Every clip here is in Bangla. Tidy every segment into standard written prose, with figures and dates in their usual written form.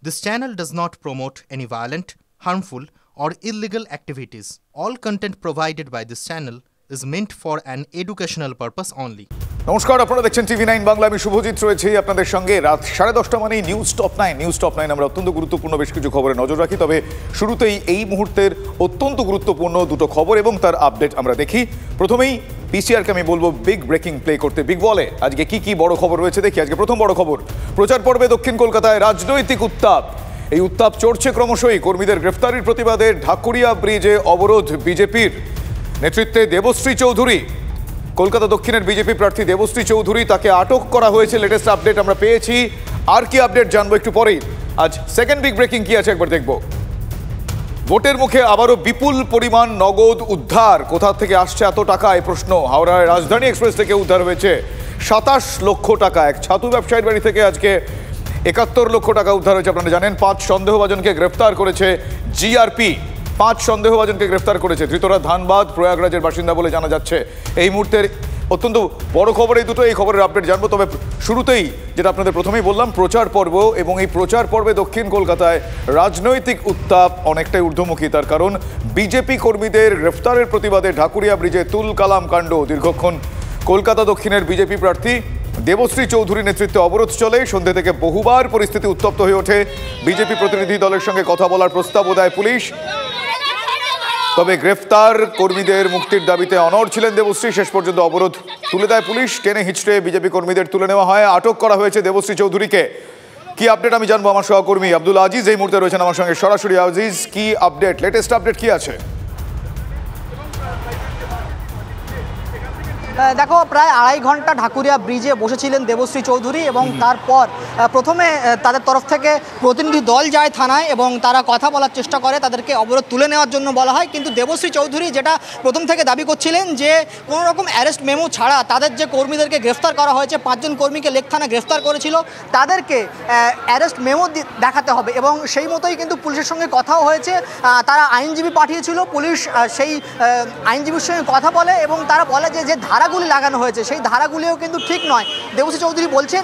This channel does not promote any violent, harmful, or illegal activities. All content provided by this channel is meant for an educational purpose only. নমস্কার, আপনারা দেখছেন টিভি9 বাংলা। আমি শুভজিৎ রয়েছি আপনাদের সঙ্গে। রাত 10:30 মানেই নিউজ টপ 9। আমরা অত্যন্ত গুরুত্বপূর্ণ বেশ কিছু খবরে নজর রাখি। তবে শুরুতেই এই মুহূর্তের অত্যন্ত গুরুত্বপূর্ণ দুটো খবর এবং তার আপডেট আমরা দেখি। প্রথমেই পিসিআরকে আমি বলবো বিগ ব্রেকিং প্লে করতে। বিগ বলে আজকে কি বড় খবর রয়েছে দেখি। আজকে প্রথম বড় খবর, প্রচার পর্বে দক্ষিণ কলকাতায় রাজনৈতিক উত্তাপ। এই উত্তাপ চড়ছে ক্রমশই। কর্মীদের গ্রেফতারির প্রতিবাদে ঢাকুরিয়া ব্রিজে অবরোধ বিজেপির নেতৃত্বে দেবশ্রী চৌধুরী, কলকাতা দক্ষিণের বিজেপি প্রার্থী দেবশ্রী চৌধুরী, তাকে আটক করা হয়েছে। লেটেস্ট আপডেট আমরা পেয়েছি। আর কি আপডেট জানবো একটু পরেই। আজ সেকেন্ড বিগ ব্রেকিং কি আছে একবার দেখব। ভোটের মুখে আবারও বিপুল পরিমাণ নগদ উদ্ধার। কোথা থেকে আসছে এত টাকা, এই প্রশ্ন। হাওড়ার রাজধানী এক্সপ্রেস থেকে উদ্ধার হয়েছে 27 লক্ষ টাকা। এক ছাতু ব্যবসায়ীর বাড়ি থেকে আজকে 71 লক্ষ টাকা উদ্ধার হয়েছে। আপনারা জানেন 5 সন্দেহভাজনকে গ্রেফতার করেছে জিআরপি। 5 সন্দেহভাজনকে গ্রেফতার করেছে। ধৃতরা ধানবাদ, প্রয়াগরাজের বাসিন্দা বলে জানা যাচ্ছে। এই মুহূর্তের অত্যন্ত বড় খবর এই দুটো। এই খবরের আপডেট জানবো। তবে শুরুতেই যেটা আপনাদের প্রথমেই বললাম, প্রচার পর্ব, এবং এই প্রচার পর্বে দক্ষিণ কলকাতায় রাজনৈতিক উত্তাপ অনেকটাই ঊর্ধ্বমুখী। তার কারণ বিজেপি কর্মীদের গ্রেফতারের প্রতিবাদে ঢাকুরিয়া ব্রিজে তুল কালাম কাণ্ড। দীর্ঘক্ষণ কলকাতা দক্ষিণের বিজেপি প্রার্থী দেবশ্রী চৌধুরীর নেতৃত্বে অবরোধ চলে। সন্ধ্যে থেকে বহুবার পরিস্থিতি উত্তপ্ত হয়ে ওঠে। বিজেপি প্রতিনিধি দলের সঙ্গে কথা বলার প্রস্তাবও দেয় পুলিশ। তবে গ্রেফতার কর্মীদের মুক্তির দাবিতে অনড় ছিলেন দেবশ্রী। শেষ পর্যন্ত অবরোধ তুলে দেয় পুলিশ। টেনে হিচড়ে বিজেপি কর্মীদের তুলে নেওয়া হয়। আটক করা হয়েছে দেবশ্রী চৌধুরীকে। কি আপডেট আমি জানবো। আমার সহকর্মী আব্দুল আজিজ এই মুহূর্তে রয়েছেন আমার সঙ্গে সরাসরি। আজিজ, কি আপডেট, লেটেস্ট আপডেট কি আছে? দেখো, প্রায় 2.5 ঘন্টা ঢাকুরিয়া ব্রিজে বসেছিলেন দেবশ্রী চৌধুরী এবং তারপর প্রথমে তাদের তরফ থেকে প্রতিনিধি দল যায় থানায় এবং তারা কথা বলার চেষ্টা করে, তাদেরকে অবরোধ তুলে নেওয়ার জন্য বলা হয়। কিন্তু দেবশ্রী চৌধুরী যেটা প্রথম থেকে দাবি করছিলেন যে কোনো রকম অ্যারেস্ট মেমো ছাড়া তাদের যে কর্মীদেরকে গ্রেফতার করা হয়েছে, 5 জন কর্মীকে লেক থানা গ্রেফতার করেছিল, তাদেরকে অ্যারেস্ট মেমো দেখাতে হবে এবং সেই মতোই কিন্তু পুলিশের সঙ্গে কথাও হয়েছে। তারা আইনজীবী পাঠিয়েছিল। পুলিশ সেই আইনজীবীর সঙ্গে কথা বলে এবং তারা বলে যে ধারাগুলি লাগানো হয়েছে সেই ধারাগুলিও কিন্তু ঠিক নয়। দেবশ্রী চৌধুরী বলছেন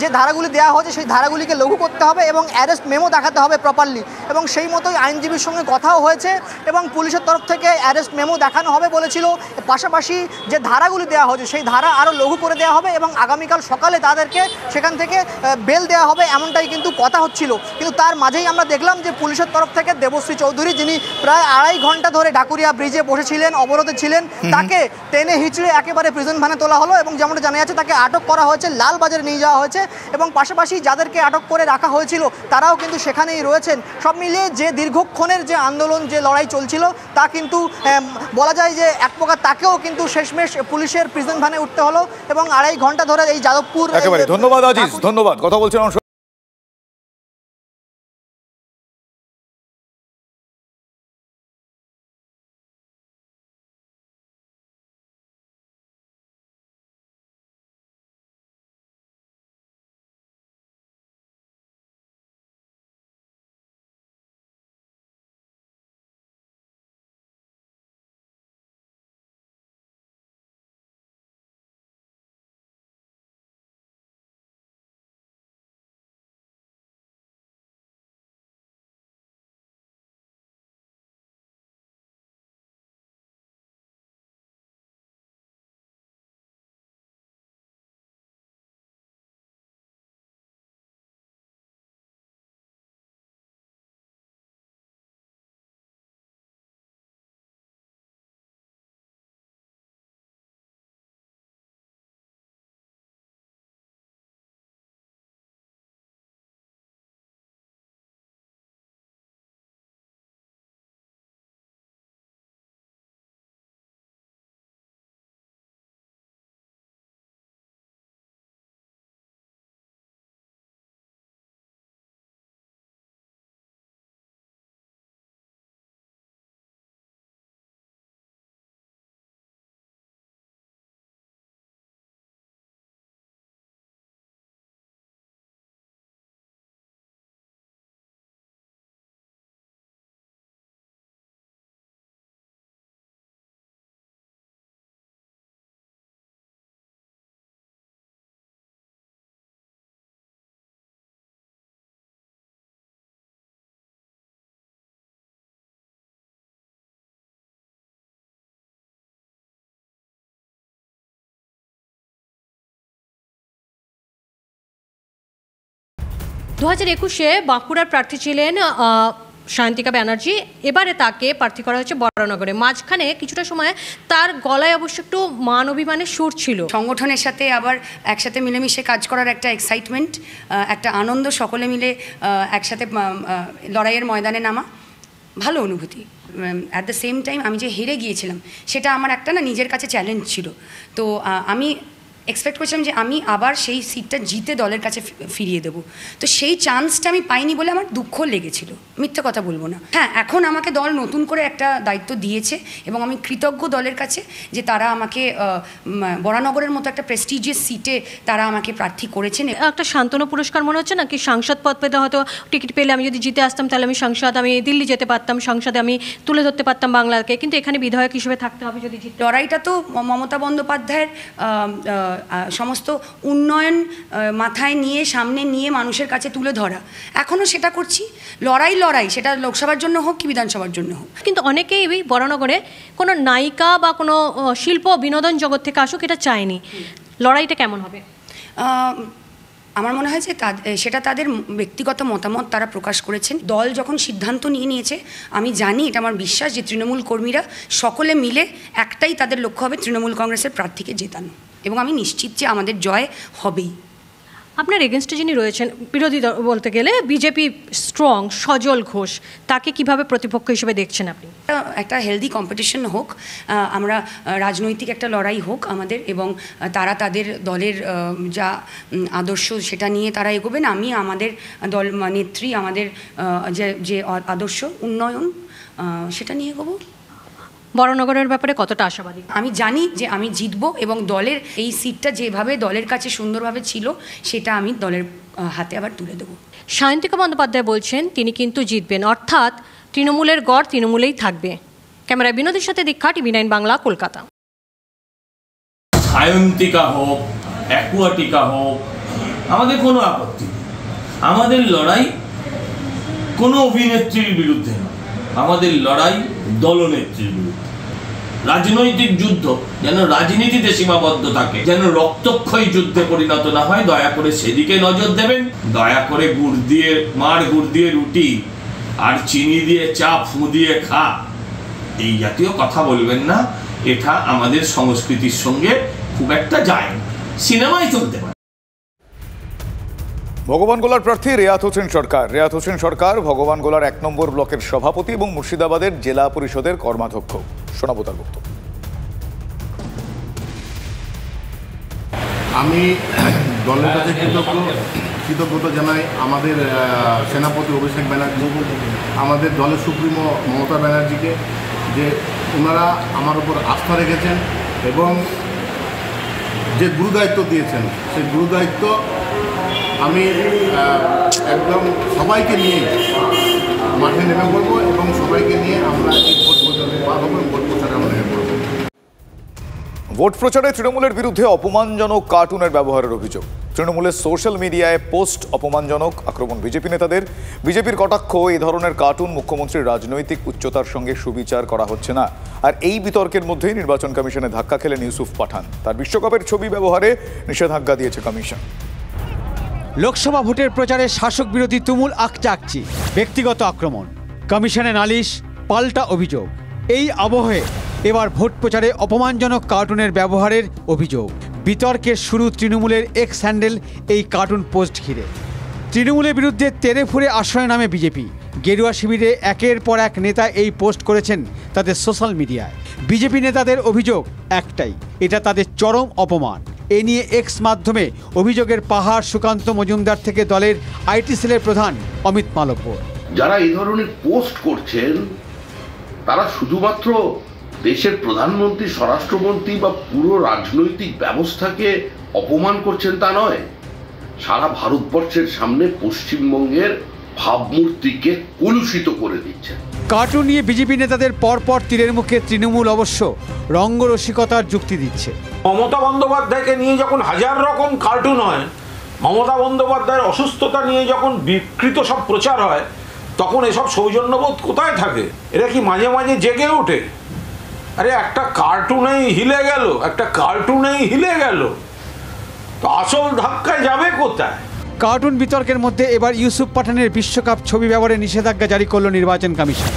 যে ধারাগুলি দেওয়া হয়েছে সেই ধারাগুলিকে লঘু করতে হবে এবং অ্যারেস্ট মেমো দেখাতে হবে প্রপারলি, এবং সেই মতোই আইনজীবীর সঙ্গে কথাও হয়েছে এবং পুলিশের তরফ থেকে অ্যারেস্ট মেমো দেখানো হবে বলেছিল। পাশাপাশি যে ধারাগুলি দেওয়া হয়েছে সেই ধারা আরও লঘু করে দেওয়া হবে এবং আগামীকাল সকালে তাদেরকে সেখান থেকে বেল দেওয়া হবে, এমনটাই কিন্তু কথা হচ্ছিল। কিন্তু তার মাঝেই আমরা দেখলাম যে পুলিশের তরফ থেকে দেবশ্রী চৌধুরী, যিনি প্রায় 2.5 ঘন্টা ধরে ঢাকুরিয়া ব্রিজে বসেছিলেন, অবরোধে ছিলেন, তাকে টেনে হিচড়ে একেবারে প্রিজন ভ্যানে তোলা হলো এবং যেমনটা জানা যাচ্ছে তাকে আটক করা হয়েছে, লালবাজারে নিয়ে যাওয়া হয়েছে এবং পাশাপাশি যাদেরকে আটক করে রাখা হয়েছিল তারাও কিন্তু সেখানেই রয়েছেন। সব মিলিয়ে যে দীর্ঘক্ষণের যে আন্দোলন, যে লড়াই চলছিল, তা কিন্তু বলা যায় যে এক প্রকার তাকেও কিন্তু শেষমেশ পুলিশের প্রিজন ভ্যানে উঠতে হলো এবং 2.5 ঘন্টা ধরে এই যাদবপুর। একেবারে ধন্যবাদ আজিজ, ধন্যবাদ। কথা বলছিলাম। 2021-এ বাঁকুড়ার প্রার্থী ছিলেন সায়ন্তিকা ব্যানার্জি, এবারে তাকে প্রার্থী করা হয়েছে বরানগরে। মাঝখানে কিছুটা সময় তার গলায় অবশ্য একটু মান অভিমানের সুর ছিল। সংগঠনের সাথে আবার একসাথে মিলেমিশে কাজ করার একটা এক্সাইটমেন্ট, একটা আনন্দ, সকলে মিলে একসাথে লড়াইয়ের ময়দানে নামা, ভালো অনুভূতি। অ্যাট দ্য সেম টাইম আমি যে হেরে গিয়েছিলাম সেটা আমার একটা নিজের কাছে চ্যালেঞ্জ ছিল। তো আমি এক্সপেক্ট করছিলাম যে আমি আবার সেই সিটটা জিতে দলের কাছে ফিরিয়ে দেবো। তো সেই চান্সটা আমি পাইনি বলে আমার দুঃখ লেগেছিল, মিথ্যে কথা বলবো না। হ্যাঁ, এখন আমাকে দল নতুন করে একটা দায়িত্ব দিয়েছে এবং আমি কৃতজ্ঞ দলের কাছে যে তারা আমাকে বরানগরের মতো একটা প্রেস্টিজিয়াস সিটে তারা আমাকে প্রার্থী করেছেন। একটা সান্ত্বনা পুরস্কার মনে হচ্ছে নাকি? সাংসদ পদ পেতে হয়তো টিকিট পেলে আমি যদি জিতে আসতাম তাহলে আমি সাংসদ, আমি দিল্লি যেতে পারতাম, সংসদে আমি তুলে ধরতে পারতাম বাংলাকে, কিন্তু এখানে বিধায়ক হিসেবে থাকতে হবে যদি জিতে। লড়াইটা তো মমতা বন্দ্যোপাধ্যায়ের সমস্ত উন্নয়ন মাথায় নিয়ে সামনে নিয়ে মানুষের কাছে তুলে ধরা, এখনও সেটা করছি। লড়াই সেটা লোকসভার জন্য হোক কি বিধানসভার জন্য হোক। কিন্তু অনেকেই এই বরানগরে কোনো নায়িকা বা কোনো শিল্প বিনোদন জগৎ থেকে আসুক এটা চায়নি। লড়াইটা কেমন হবে? আমার মনে হয় যে সেটা তাদের ব্যক্তিগত মতামত, তারা প্রকাশ করেছেন। দল যখন সিদ্ধান্ত নিয়েছে, আমি জানি, এটা আমার বিশ্বাস যে তৃণমূল কর্মীরা সকলে মিলে একটাই তাদের লক্ষ্য হবে, তৃণমূল কংগ্রেসের প্রার্থীকে জেতানো, এবং আমি নিশ্চিত যে আমাদের জয় হবেই। আপনার এগেনস্টে যিনি রয়েছেন বিরোধী দল বলতে গেলে বিজেপি স্ট্রং, সজল ঘোষ, তাকে কিভাবে প্রতিপক্ষ হিসেবে দেখছেন আপনি? একটা হেলদি কম্পিটিশন হোক, আমরা রাজনৈতিক একটা লড়াই হোক আমাদের, এবং তারা তাদের দলের যা আদর্শ সেটা নিয়ে তারা এগোবেন। আমি আমাদের দল নেত্রী, আমাদের যে আদর্শ উন্নয়ন সেটা নিয়ে এগোবো। বরানগরের ব্যাপারে কতটা আশাবাদী? আমি জানি যে আমি জিতবো, এবং দলের এই সিটটা যেভাবে দলের কাছে সুন্দরভাবে ছিল সেটা আমি দলের হাতে আবার তুলে দেবো। সায়ন্তিকা বন্দ্যোপাধ্যায় বলছেন তিনি কিন্তু জিতবেন, অর্থাৎ তৃণমূলের গড় তৃণমূলেই থাকবে। ক্যামেরায় বিনোদের সাথে দীক্ষা, TV9 বাংলা, কলকাতা। সায়ন্তিকা হোক, অ্যাকুয়াটিকা হোক, আমাদের কোনো আপত্তি। আমাদের লড়াই কোনো অভিনেত্রীর বিরুদ্ধে নয়, আমাদের লড়াই দলনেত্রীর বিরুদ্ধে। রাজনৈতিক যুদ্ধ যেন রাজনীতিতে সীমাবদ্ধ থাকে, যেন রক্তক্ষয়ী যুদ্ধে পরিণত না হয়, দয়া করে সেদিকে নজর দেবেন। দয়া করে গুড় দিয়ে রুটি আর চিনি দিয়ে চা ফু দিয়ে খা, এই জাতীয় কথা বলবেন না। এটা আমাদের সংস্কৃতির সঙ্গে খুব একটা যায় না, সিনেমায় চলতে পারে। ভগবানগোলার প্রার্থী রেয়াত হোসেন সরকার ভগবানগোলার 1 নম্বর ব্লকের সভাপতি এবং মুর্শিদাবাদের জেলা পরিষদের কর্মাধ্যক্ষ। শোনাবো তার বক্তব্য। আমি দলের কাছে কৃতজ্ঞতা জানাই আমাদের সেনাপতি অভিষেক ব্যানার্জি, আমাদের দলের সুপ্রিমো মমতা ব্যানার্জিকে, যে ওনারা আমার উপর আস্থা রেখেছেন এবং যে গুরুদায়িত্ব দিয়েছেন, সেই গুরুদায়িত্ব আমি একদম সবাইকে নিয়ে মাঠে নেমে পড়বো এবং সবাইকে নিয়ে আমরা এই ভোট প্রচারে পার হবো, ভোট প্রচারে আমরা নেমে পড়বো। ভোট প্রচারে তৃণমূলের বিরুদ্ধে অপমানজনক কার্টুনের ব্যবহারের অভিযোগ। তৃণমূলের সোশ্যাল মিডিয়ায় পোস্ট অপমানজনক, আক্রমণ বিজেপি নেতাদের। বিজেপির কটাক্ষ, এই ধরনের কার্টুন মুখ্যমন্ত্রীর রাজনৈতিক উচ্চতার সঙ্গে সুবিচার করা হচ্ছে না। আর এই বিতর্কের মধ্যেই নির্বাচন কমিশনে ধাক্কা খেলেন ইউসুফ পাঠান। তার বিশ্বকাপের ছবি ব্যবহারে নিষেধাজ্ঞা দিয়েছে কমিশন। লোকসভা ভোটের প্রচারে শাসক বিরোধী তুমুল আকচাকচি, ব্যক্তিগত আক্রমণ, কমিশনে নালিশ, পাল্টা অভিযোগ। এই আবহে এবার ভোট প্রচারে অপমানজনক কার্টুনের ব্যবহারের অভিযোগ। বিতর্কের শুরু তৃণমূলের এক্স হ্যান্ডেল এই কার্টুন পোস্ট ঘিরে। তৃণমূলের বিরুদ্ধে তেরে ফুরে আশ্রয় নামে বিজেপি। গেরুয়া শিবিরে একের পর এক নেতা এই পোস্ট করেছেন তাদের সোশ্যাল মিডিয়ায়। বিজেপি নেতাদের অভিযোগ একটাই, এটা তাদের চরম অপমান। এ নিয়ে এক্স মাধ্যমে অভিযোগের পাহাড় সুকান্ত মজুমদার থেকে দলের আইটি সেলের প্রধান অমিত মালব্য। যারা এই ধরনের পোস্ট করছেন তারা শুধুমাত্র দেশের প্রধানমন্ত্রী, স্বরাষ্ট্রমন্ত্রী বা পুরো রাজনৈতিক ব্যবস্থাকে অপমান করছেন তা নয়, সারা ভারতবর্ষের সামনে পশ্চিমবঙ্গের ভাবমূর্তিকে কলুষিত করে দিচ্ছেন। কার্টুন নিয়ে বিজেপি নেতাদের পরপর তীরের মুখে তৃণমূল অবশ্য রঙ্গরসিকতার যুক্তি দিচ্ছে। মমতা বন্দ্যোপাধ্যায়কে নিয়ে যখন হাজার রকম কার্টুন হয়, মমতা বন্দ্যোপাধ্যায়ের অসুস্থতা নিয়ে যখন বিকৃত সব প্রচার হয়, তখন এসব সৌজন্যবোধ কোথায় থাকে? এরা কি মাঝে মাঝে জেগে ওঠে? আরে একটা কার্টুনেই হিলে গেল, তো আসল ধাক্কায় যাবে কোথায়? কার্টুন বিতর্কের মধ্যে এবার ইউসুফ পাঠানের বিশ্বকাপ ছবি ব্যবহারে নিষেধাজ্ঞা জারি করল নির্বাচন কমিশন।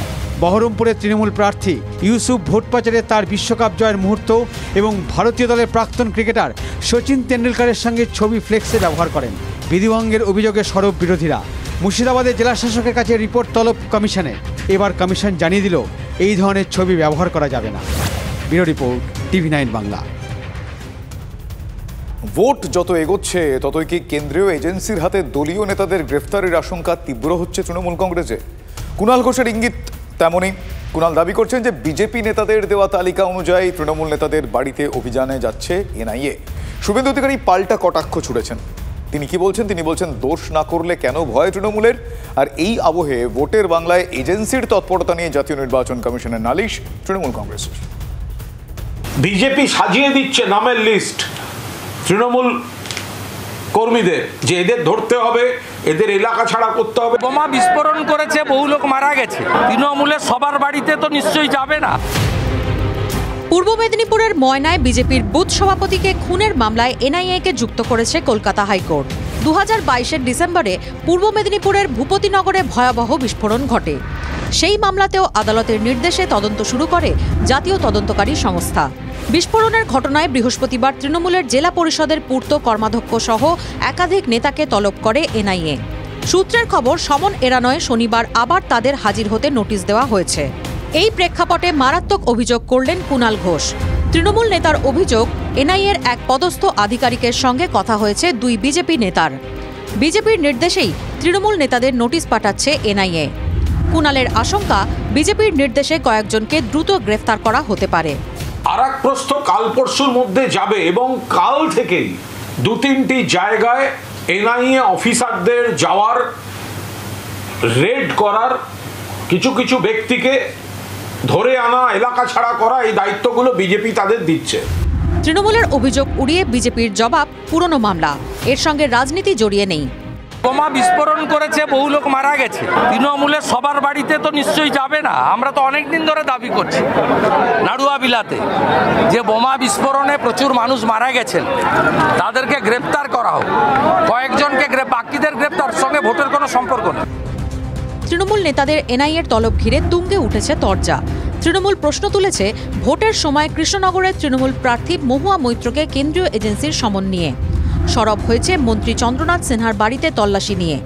বহরমপুরের তৃণমূল প্রার্থী ইউসুফ ভোট পাচারে তার বিশ্বকাপ জয়ের মুহূর্ত এবং ভারতীয় দলের প্রাক্তন ক্রিকেটার সচিন তেন্ডুলকরের সঙ্গে ছবি ফ্লেক্সে ব্যবহার করেন। বিধিভঙ্গের অভিযোগে সরব বিরোধীরা। মুর্শিদাবাদে জেলা শাসকের কাছে রিপোর্ট তলব কমিশনে। এবার কমিশন জানিয়ে দিল এই ধরনের ছবি ব্যবহার করা যাবে না। Bureau report, TV9 Bangla. Vote যত এগোচ্ছে ততই কি কেন্দ্রীয় এজেন্সির হাতে দলীয় নেতাদের গ্রেফতারের আশঙ্কা তীব্র হচ্ছে তৃণমূল কংগ্রেসে? কুণাল ঘোষের ইঙ্গিত তেমনই। কুণাল দাবি করছেন যে বিজেপি নেতাদের দেওয়া তালিকা অনুযায়ী তৃণমূল নেতাদের বাড়িতে অভিযানে যাচ্ছে NIA। শুভেন্দু অধিকারী পাল্টা কটাক্ষ ছুড়েছেন। তিনি কি বলছেন? তিনি বলছেন দোষ না করলে কেন ভয় তৃণমূলের। আর এই আবহে ভোটের বাংলায় এজেন্সির তৎপরতা নিয়ে জাতীয় নির্বাচন কমিশনের নালিশ তৃণমূল কংগ্রেসের। বিজেপি সাজিয়ে দিচ্ছে নামের লিস্ট তৃণমূল কর্মীদের, যে এদের ধরতে হবে, এদের এলাকা ছাড়া করতে হবে। বোমা বিস্ফোরণ করেছে, বহু লোক মারা গেছে, তৃণমূলের সবার বাড়িতে তো নিশ্চয়ই যাবে না। পূর্ব মেদিনীপুরের ময়নায় বিজেপির বুথ সভাপতিকে খুনের মামলায় NIA-কে যুক্ত করেছে কলকাতা হাইকোর্ট। 2022-এর ডিসেম্বরে পূর্ব মেদিনীপুরের ভূপতিনগরে ভয়াবহ বিস্ফোরণ ঘটে। সেই মামলাতেও আদালতের নির্দেশে তদন্ত শুরু করে জাতীয় তদন্তকারী সংস্থা। বিস্ফোরণের ঘটনায় বৃহস্পতিবার তৃণমূলের জেলা পরিষদের পূর্ত কর্মাধ্যক্ষ সহ একাধিক নেতাকে তলব করে NIA। সূত্রের খবর, সমন এড়ানোয় শনিবার আবার তাদের হাজির হতে নোটিশ দেওয়া হয়েছে। এই প্রেক্ষাপটে মারাত্মক অভিযোগ করলেন কুণাল ঘোষ। তৃণমূল নেতার অভিযোগ, NIA-র এক পদস্থ আধিকারিকের সঙ্গে কথা হয়েছে দুই বিজেপি নেতার। বিজেপির নির্দেশেই তৃণমূল নেতাদের নোটিশ পাঠাচ্ছে NIA। কুণালের আশঙ্কা, বিজেপির নির্দেশে কয়েকজনকে দ্রুত গ্রেফতার করা হতে পারে। আর এক প্রশ্ন কাল পরশুর মধ্যে যাবে এবং কাল থেকেই 2-3টি জায়গায় NIA অফিসারদের যাওয়ার, রেড করার, কিছু কিছু ব্যক্তিকে ধরে আনা, এলাকা ছাড়া করা, এই দায়িত্বগুলো বিজেপি তাদের দিচ্ছে। তৃণমূলের অভিযোগ উড়িয়ে বিজেপির জবাব, পুরনো মামলা, এর সঙ্গে রাজনীতি জড়িয়ে নেই। বোমা বিস্ফোরণ করেছে, বহু লোক মারা গেছে, তৃণমূলের সবার বাড়িতে তো নিশ্চয়ই যাবে না। আমরা তো অনেকদিন ধরে দাবি করছি নাড়ুয়াবিলাতে যে বোমা বিস্ফোরণে প্রচুর মানুষ মারা গেছেন, তাদেরকে গ্রেপ্তার করা হোক। কয়েকজনকে বাকিদের গ্রেপ্তার সঙ্গে ভোটের কোনো সম্পর্ক নেই। তৃণমূল নেতাদের NIA-র তলব ঘিরে তুঙ্গে উঠেছে তরজা। তৃণমূল প্রশ্ন তুলেছে ভোটের সময় কৃষ্ণনগরের তৃণমূল প্রার্থী মহুয়া মৈত্রকে কেন্দ্রীয় এজেন্সির সমন নিয়ে। সরব হয়েছে মন্ত্রী চন্দ্রনাথ সিনহার বাড়িতে তল্লাশি নিয়ে।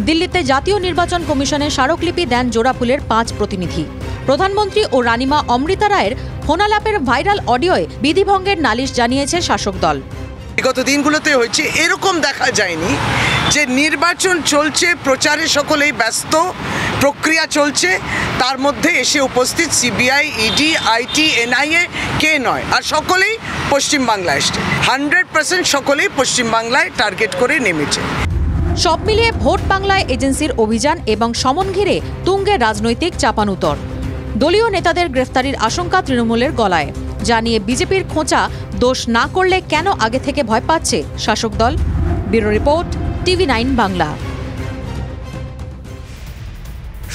দিল্লিতে জাতীয় নির্বাচন কমিশনে স্মারকলিপি দেন জোড়াফুলের 5 প্রতিনিধি। প্রধানমন্ত্রী ও রানিমা অমৃতা রায়ের ফোনালাপের ভাইরাল অডিওয় বিধিভঙ্গের নালিশ জানিয়েছে শাসক দল। বিগত দিনগুলোতে হয়েছে এরকম দেখা যায়নি যে নির্বাচন চলছে, প্রচারে সকলেই ব্যস্ত, প্রক্রিয়া চলছে, তার মধ্যে এসে উপস্থিত CBI, ED, IT, NIA কে নয়, আর সকলেই পশ্চিমবাংলায় এসছে। 100% সকলেই পশ্চিমবাংলায় টার্গেট করে নেমেছে। সব মিলিয়ে ভোট বাংলায় এজেন্সির অভিযান এবং সমন ঘিরে তুঙ্গে রাজনৈতিক চাপানুতর। দলীয় নেতাদের গ্রেফতারির আশঙ্কা তৃণমূলের গলায়। জানিয়ে বিজেপির খোঁচা, দোষ না করলে কেন আগে থেকে ভয় পাচ্ছে শাসক দল। Bureau report, TV9 Bangla.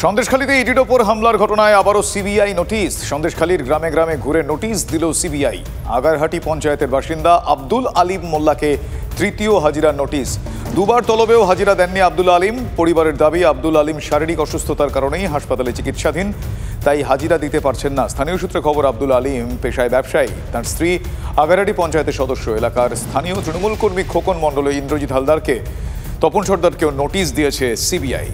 সন্দেশখালীতে ইডির ওপর হামলার ঘটনায় আবারও CBI নোটিশ। সন্দেশখালীর গ্রামে গ্রামে ঘুরে নোটিশ দিল CBI। আগারহাটি পঞ্চায়েতের বাসিন্দা আব্দুল আলিম মোল্লাকে তৃতীয় হাজিরার নোটিশ। দুবার তলবেও হাজিরা দেননি আব্দুল আলিম। পরিবারের দাবি, আব্দুল আলিম শারীরিক অসুস্থতার কারণেই হাসপাতালে চিকিৎসাধীন, তাই হাজিরা দিতে পারছেন না। স্থানীয় সূত্রে খবর, আব্দুল আলিম পেশায় ব্যবসায়ী। তার স্ত্রী আগারহাটি পঞ্চায়েতের সদস্য। এলাকার স্থানীয় তৃণমূল কর্মী খোকন মণ্ডল, ইন্দ্রজিৎ হালদারকে, তপন সর্দারকেও নোটিশ দিয়েছে CBI।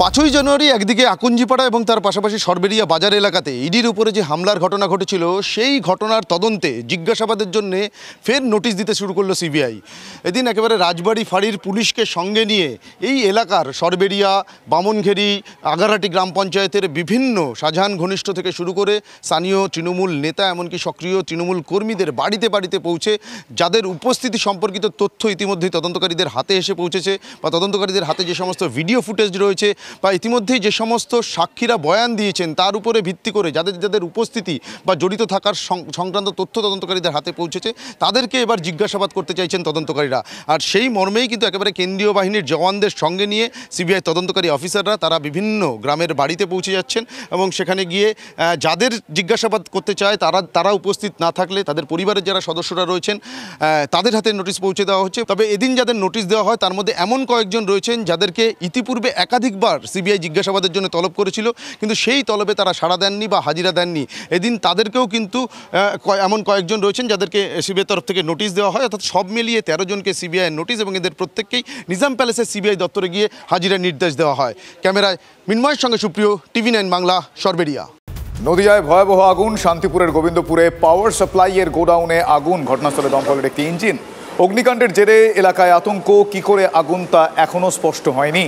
5ই জানুয়ারি একদিকে আকুঞ্জিপাড়া এবং তার পাশাপাশি সরবেরিয়া বাজার এলাকাতে ইডির উপরে যে হামলার ঘটনা ঘটেছিল, সেই ঘটনার তদন্তে জিজ্ঞাসাবাদের জন্য ফের নোটিশ দিতে শুরু করলো CBI। এদিন একেবারে রাজবাড়ি ফাঁড়ির পুলিশকে সঙ্গে নিয়ে এই এলাকার সরবেরিয়া, বামনঘেরি, আগারহাটি গ্রাম পঞ্চায়েতের বিভিন্ন শাহজাহান ঘনিষ্ঠ থেকে শুরু করে স্থানীয় তৃণমূল নেতা, এমনকি সক্রিয় তৃণমূল কর্মীদের বাড়িতে বাড়িতে পৌঁছে যাদের উপস্থিতি সম্পর্কিত তথ্য ইতিমধ্যেই তদন্তকারীদের হাতে এসে পৌঁছেছে, বা তদন্তকারীদের হাতে যে সমস্ত ভিডিও ফুটেজ রয়েছে বা ইতিমধ্যেই যে সমস্ত সাক্ষীরা বয়ান দিয়েছেন তার উপরে ভিত্তি করে যাদের যাদের উপস্থিতি বা জড়িত থাকার সংক্রান্ত তথ্য তদন্তকারীদের হাতে পৌঁছেছে তাদেরকে এবার জিজ্ঞাসাবাদ করতে চাইছেন তদন্তকারীরা। আর সেই মর্মেই কিন্তু একেবারে কেন্দ্রীয় বাহিনীর জওয়ানদের সঙ্গে নিয়ে সিবিআই তদন্তকারী অফিসাররা তারা বিভিন্ন গ্রামের বাড়িতে পৌঁছে যাচ্ছেন এবং সেখানে গিয়ে যাদের জিজ্ঞাসাবাদ করতে চায় তারা উপস্থিত না থাকলে তাদের পরিবারের যারা সদস্যরা রয়েছেন তাদের হাতে নোটিশ পৌঁছে দেওয়া হচ্ছে। তবে এদিন যাদের নোটিশ দেওয়া হয় তার মধ্যে এমন কয়েকজন রয়েছেন যাদেরকে ইতিপূর্বে একাধিকবার সিবিআই জিজ্ঞাসাবাদের জন্য তলব করেছিল, কিন্তু সেই তলবে তারা সাড়া দেননি বা হাজিরা দেননি। এদিন তাদেরকেও কিন্তু এমন কয়েকজন রয়েছেন যাদেরকে সিবিআই তরফ থেকে নোটিশ দেওয়া হয়, অর্থাৎ সব মিলিয়ে 13 জনকে সিবিআই নোটিশ এবং এদের প্রত্যেককেই নিজাম প্যালেসের সিবিআই দপ্তরে গিয়ে হাজিরার নির্দেশ দেওয়া হয়। ক্যামেরায় মিন্ময়ের সঙ্গে সুপ্রিয়, TV9 বাংলা, সরবেরিয়া। নদিয়ায় ভয়াবহ আগুন, শান্তিপুরের গোবিন্দপুরে পাওয়ার সাপ্লাইয়ের গোডাউনে আগুন, ঘটনাস্থলে দমকলের একটি ইঞ্জিন। অগ্নিকাণ্ডের জেরে এলাকায় আতঙ্ক, কি করে আগুন তা এখনও স্পষ্ট হয়নি।